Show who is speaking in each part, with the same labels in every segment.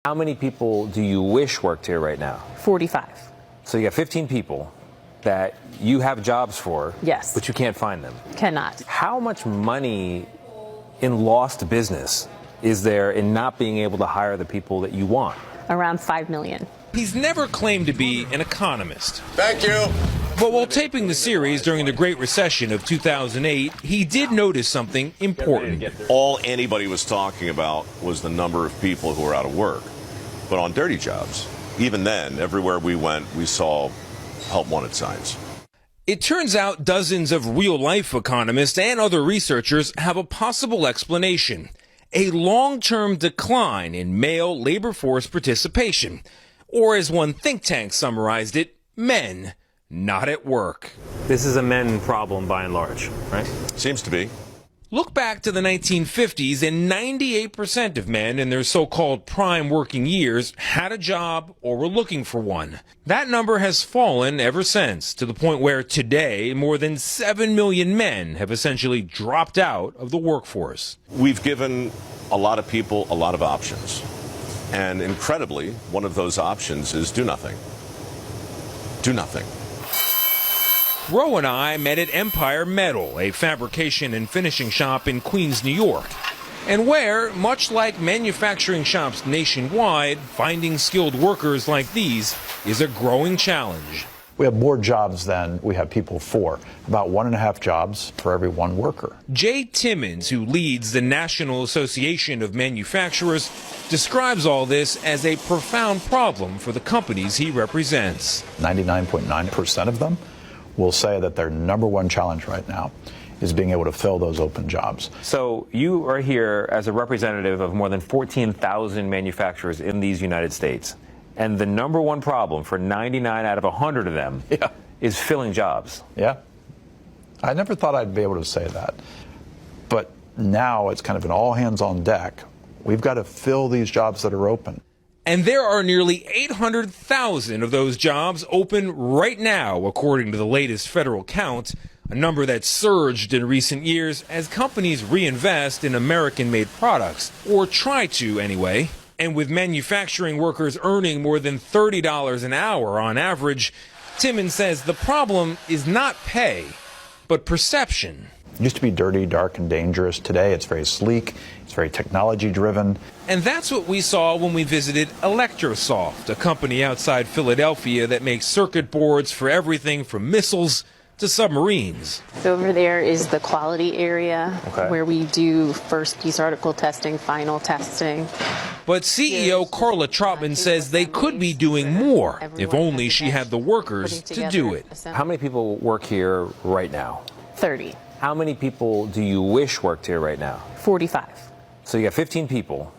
Speaker 1: How many people do you wish worked here right now?
Speaker 2: 45.
Speaker 1: So you got 15 people that you have jobs for,
Speaker 2: Yes.
Speaker 1: but you can't find them.
Speaker 2: Cannot.
Speaker 1: How much money in lost business is there in not being able to hire the people that you want?
Speaker 2: Around 5 million.
Speaker 3: He's never claimed to be an economist.
Speaker 4: Thank you.
Speaker 3: But while taping the series during the Great Recession of 2008, he did notice something important.
Speaker 4: All anybody was talking about was the number of people who were out of work. But on dirty jobs, even then, everywhere we went, we saw help wanted signs.
Speaker 3: It turns out dozens of real-life economists and other researchers have a possible explanation: a long-term decline in male labor force participation. Or as one think tank summarized it, men not at work.
Speaker 1: This is a men problem by and large, right?
Speaker 4: Seems to be.
Speaker 3: Look back to the 1950s, and 98% of men in their so-called prime working years had a job or were looking for one. That number has fallen ever since, to the point where today more than 7 million men have essentially dropped out of the workforce.
Speaker 4: We've given a lot of people a lot of options. And incredibly, one of those options is do nothing. Do nothing.
Speaker 3: Roe and I met at Empire Metal, a fabrication and finishing shop in Queens, New York, and where, much like manufacturing shops nationwide, finding skilled workers like these is a growing challenge.
Speaker 5: We have more jobs than we have people for, about 1.5 jobs for every one worker.
Speaker 3: Jay Timmons, who leads the National Association of Manufacturers, describes all this as a profound problem for the companies he represents.
Speaker 5: 99.9% of them will say that their number one challenge right now is being able to fill those open jobs.
Speaker 1: So you are here as a representative of more than 14,000 manufacturers in these United States. And the number one problem for 99 out of 100 of them is filling jobs.
Speaker 5: Yeah. I never thought I'd be able to say that. But now it's kind of an all hands on deck. We've got to fill these jobs that are open.
Speaker 3: And there are nearly 800,000 of those jobs open right now, according to the latest federal count, a number that surged in recent years as companies reinvest in American-made products, or try to anyway. And with manufacturing workers earning more than $30 an hour on average, Timmons says the problem is not pay, but perception.
Speaker 5: It used to be dirty, dark, and dangerous. Today it's very sleek, it's very technology-driven.
Speaker 3: And that's what we saw when we visited Electrosoft, a company outside Philadelphia that makes circuit boards for everything from missiles to submarines.
Speaker 2: Over there is the quality area where we do first piece article testing, final testing.
Speaker 3: But CEO Carla Trotman says they could be doing more if only she had the workers to do it.
Speaker 1: How many people work here right now?
Speaker 2: 30.
Speaker 1: How many people do you wish worked here right now?
Speaker 2: 45.
Speaker 1: So you got 15 people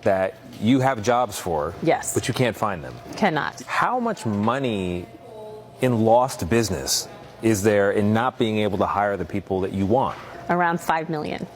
Speaker 1: that you have jobs for,
Speaker 2: Yes.
Speaker 1: but you can't find them.
Speaker 2: Cannot.
Speaker 1: How much money in lost business is there in not being able to hire the people that you want?
Speaker 2: Around 5 million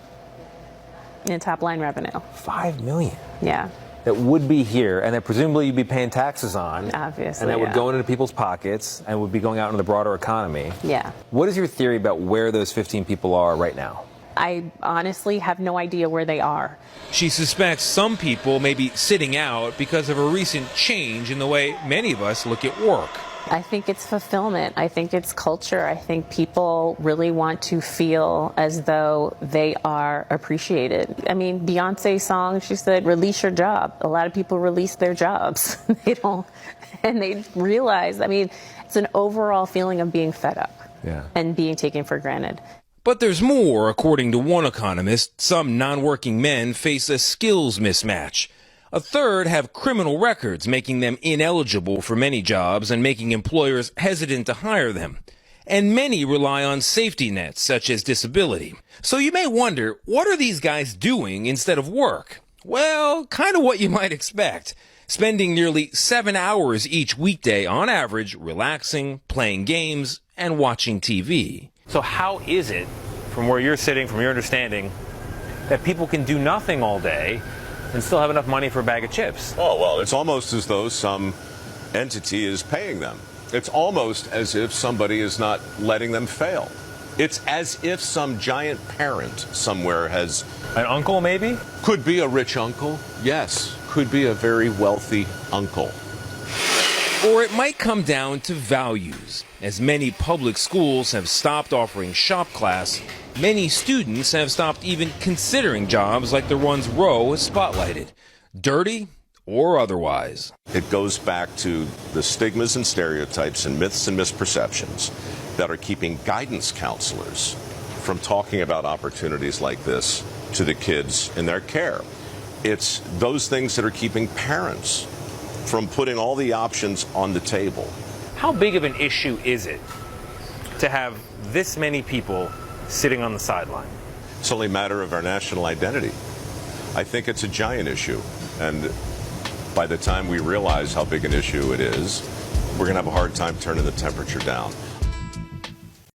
Speaker 2: in top line revenue.
Speaker 1: 5 million?
Speaker 2: Yeah.
Speaker 1: That would be here, and that presumably you'd be paying taxes on.
Speaker 2: Obviously,
Speaker 1: and that would go into people's pockets and would be going out into the broader economy.
Speaker 2: Yeah.
Speaker 1: What is your theory about where those 15 people are right now?
Speaker 2: I honestly have no idea where they are.
Speaker 3: She suspects some people may be sitting out because of a recent change in the way many of us look at work.
Speaker 2: I think it's fulfillment. I think it's culture. I think people really want to feel as though they are appreciated. I mean, Beyonce's song, she said, release your job. A lot of people release their jobs. They don't, and they realize, I mean, it's an overall feeling of being fed up and being taken for granted.
Speaker 3: But there's more, according to one economist. Some non-working men face a skills mismatch. A third have criminal records, making them ineligible for many jobs and making employers hesitant to hire them. And many rely on safety nets, such as disability. So you may wonder, what are these guys doing instead of work? Well, kind of what you might expect. Spending nearly 7 hours each weekday on average relaxing, playing games, and watching TV.
Speaker 1: So how is it, from where you're sitting, from your understanding, that people can do nothing all day and still have enough money for a bag of chips?
Speaker 4: Oh, well, it's almost as though some entity is paying them. It's almost as if somebody is not letting them fail. It's as if some giant parent somewhere has...
Speaker 1: An uncle, maybe?
Speaker 4: Could be a rich uncle, yes. could be a very wealthy uncle.
Speaker 3: Or it might come down to values. As many public schools have stopped offering shop class, many students have stopped even considering jobs like the ones Roe has spotlighted, dirty or otherwise.
Speaker 4: It goes back to the stigmas and stereotypes and myths and misperceptions that are keeping guidance counselors from talking about opportunities like this to the kids in their care. It's those things that are keeping parents from putting all the options on the table.
Speaker 1: How big of an issue is it to have this many people sitting on the sideline?
Speaker 4: It's only a matter of our national identity. I think it's a giant issue, and by the time we realize how big an issue it is, we're going to have a hard time turning the temperature down.